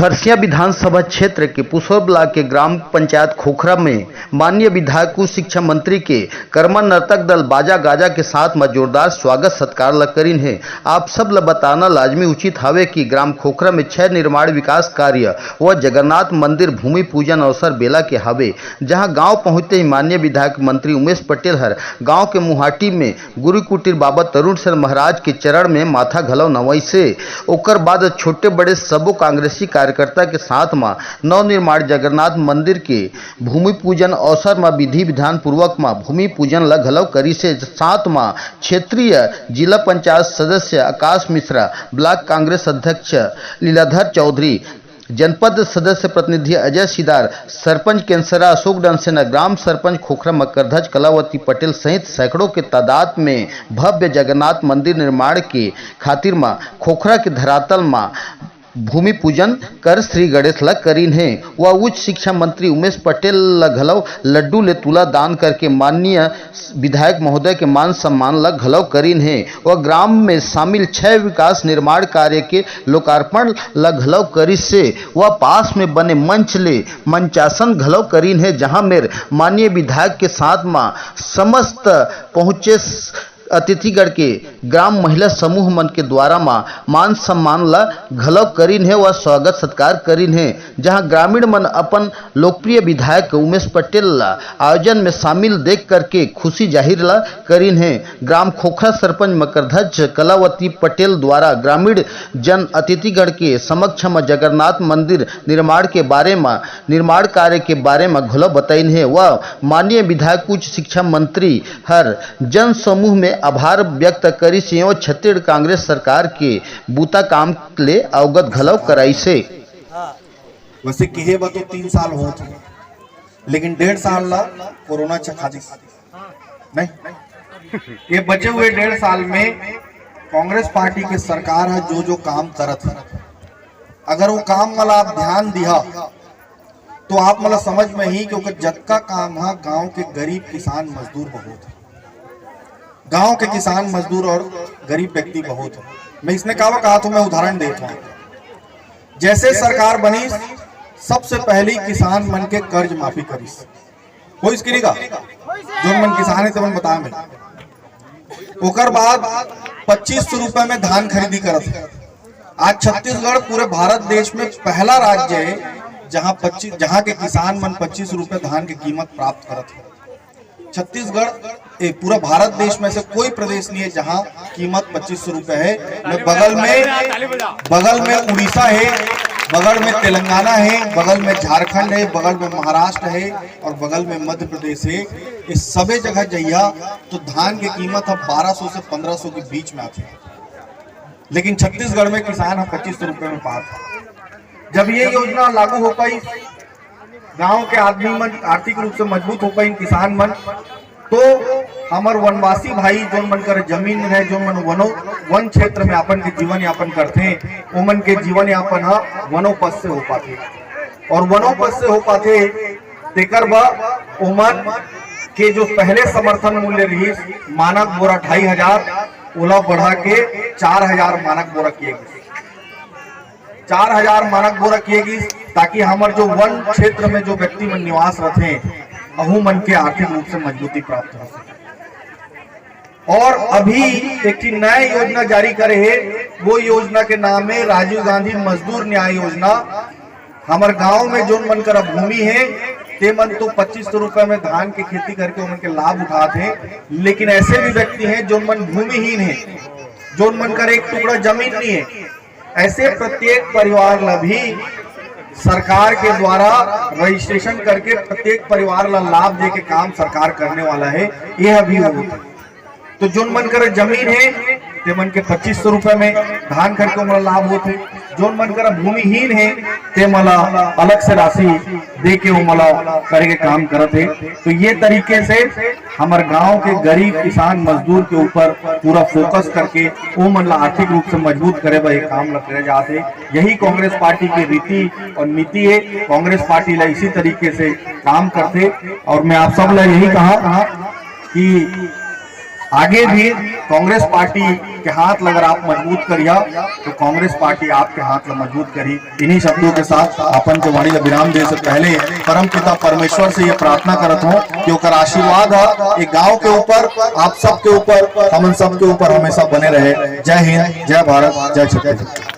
खरसिया विधानसभा क्षेत्र के पुसौर ब्लॉक के ग्राम पंचायत खोखरा में माननीय विधायक शिक्षा मंत्री के कर्मा नर्तक दल बाजा गाजा के साथ में जोरदार स्वागत सत्कार ल करीन है। आप सब ल बताना लाजमी उचित हवे कि ग्राम खोखरा में 6 निर्माण विकास कार्य व जगन्नाथ मंदिर भूमि पूजन अवसर बेला के हवे, जहां गांव पहुंचते ही माननीय विधायक मंत्री उमेश पटेल हर गांव के मुहाटी में गुरु कुटीर बाबा तरुण सर महाराज के चरण में माथा घलव नवई से ओकर बाद छोटे बड़े सबो कांग्रेसी कार्यकर्ता के साथ में नवनिर्माण जगन्नाथ मंदिर के भूमि पूजन अवसर में विधि विधान पूर्वक में भूमि पूजन ल घलव करी से साथ में क्षेत्रीय जिला पंचायत सदस्य आकाश मिश्रा, ब्लॉक कांग्रेस अध्यक्ष लीलाधर चौधरी, जनपद सदस्य प्रतिनिधि अजय सिदार, सरपंच केंसरा अशोक डंसेना, ग्राम सरपंच खोखरा मकरध्वज कलावती पटेल सहित सैकड़ों के तादाद में भव्य जगन्नाथ मंदिर निर्माण के खातिर में खोखरा के धरातल में भूमि पूजन कर श्री गणेश ल करीन है। वह उच्च शिक्षा मंत्री उमेश पटेल ल घलव लड्डू ले तुला दान करके माननीय विधायक महोदय के मान सम्मान ल घलव करीन है। वह ग्राम में शामिल 6 विकास निर्माण कार्य के लोकार्पण ल घलव करी से वह पास में बने मंच ले मंचासन घलव करीन है, जहां मेरे माननीय विधायक के साथ में समस्त पहुंचे अतिथिगण के ग्राम महिला समूह मन के द्वारा मान सम्मान ला घलव करीन है व स्वागत सत्कार करीन है, जहां ग्रामीण मन अपन लोकप्रिय विधायक उमेश पटेल ला आयोजन में शामिल देख करके खुशी जाहिर ला करीन है। ग्राम खोखरा सरपंच मकरध्वज कलावती पटेल द्वारा ग्रामीण जन अतिथिगण के समक्ष में जगन्नाथ मंदिर निर्माण कार्य के बारे में घलव बताइन है। वह माननीय विधायक उच्च शिक्षा मंत्री हर जन समूह में आभार व्यक्त करी से छत्तीसगढ़ कांग्रेस सरकार के बूता काम ले अवगत घलव कराई से। वैसे कहे बा तो 3 साल हो थे, लेकिन 1.5 साल ला कोरोना चखा दी नहीं। ये बचे हुए 1.5 साल में कांग्रेस पार्टी के सरकार है जो काम करत है, अगर वो काम वाला आप ध्यान दिया तो आप मतलब समझ में ही क्योंकि जतका काम है गांव के गरीब किसान मजदूर बहुत है, गांव के किसान मजदूर और गरीब व्यक्ति बहुत है। मैं इसने कहा तो मैं उदाहरण देता हूं। जैसे सरकार बनी सबसे पहली किसान मन के कर्ज माफी करी, कोई इसकी नहीं जो मन किसान है तो मन बता में ओकर बाद 2500 रुपए में धान खरीदी करत है। आज छत्तीसगढ़ पूरे भारत देश में पहला राज्य है जहां के किसान मन 25 रुपए धान की कीमत प्राप्त करत है। छत्तीसगढ़ पूरा भारत देश में से कोई प्रदेश नहीं है जहां कीमत 2500 रुपए है। बगल में उड़ीसा है, बगल में तेलंगाना है, बगल में झारखंड है, बगल में महाराष्ट्र है और बगल में मध्य प्रदेश है। इस सभी जगह जइया तो धान की कीमत अब 1200 से 1500 के बीच में आती है, लेकिन छत्तीसगढ़ में किसान हम 2500 रुपए में पाते। जब ये योजना लागू हो पाई, गांव के आदमी मन आर्थिक रूप से मजबूत हो पाई, किसान मन, तो हमार वनवासी भाई जो मन कर जमीन है, जो मन वन क्षेत्र में अपन के जीवन यापन करते हैं, वो मन के जीवन यापन वनोपज से हो पाते, और वनोपज से हो पाते तेकर बा उमन के जो पहले समर्थन मूल्य रही मानक बोरा 2500 ओला बढ़ा के 4000 मानक बोरा किए गए, 4000 मानक बोरा किए गई, ताकि हमारे जो वन क्षेत्र में जो व्यक्ति मन निवास रहते हैं अहू मन के आर्थिक रूप से मजबूती प्राप्त हो सके। और अभी एक नया योजना जारी करे है, वो योजना के नाम है राजीव गांधी मजदूर न्याय योजना। हमारे गांव में जो मन कर भूमि है ते मन तो 2500 रुपए में धान की खेती करके उनके के लाभ उठाते हैं, लेकिन ऐसे भी व्यक्ति हैं जो मन भूमिहीन है, जो मन कर एक टुकड़ा जमीन नहीं है, ऐसे प्रत्येक परिवार ला भी सरकार के द्वारा रजिस्ट्रेशन करके प्रत्येक परिवार ला लाभ दे के काम सरकार करने वाला है। यह अभी होता है। तो जो मन कर जमीन है ते मन के 2500 रुपए में धान करके उमला लाभ होते, जो मन कर भूमिहीन है ते मला अलग से राशि दे के उमला करे के काम करते। तो ये तरीके से हमारे गांव के गरीब किसान मजदूर के ऊपर पूरा फोकस करके वो मन ला आर्थिक रूप से मजबूत करे ये काम करे जाते। यही कांग्रेस पार्टी की रीति और नीति है। कांग्रेस पार्टी ला इसी तरीके से काम करते, और मैं आप सब ला यही कहा कि आगे भी कांग्रेस पार्टी के हाथ अगर आप मजबूत करिया तो कांग्रेस पार्टी आपके हाथ ला मजबूत करी। इन्हीं शब्दों के साथ अपन के वाणी ला विराम दे से पहले परम पिता परमेश्वर से ये प्रार्थना करत हूँ कि ओकर आशीर्वाद है गांव के ऊपर, आप सबके ऊपर, हम सब के ऊपर हमेशा बने रहे। जय हिंद, जय भारत, जय छत्तीसगढ़।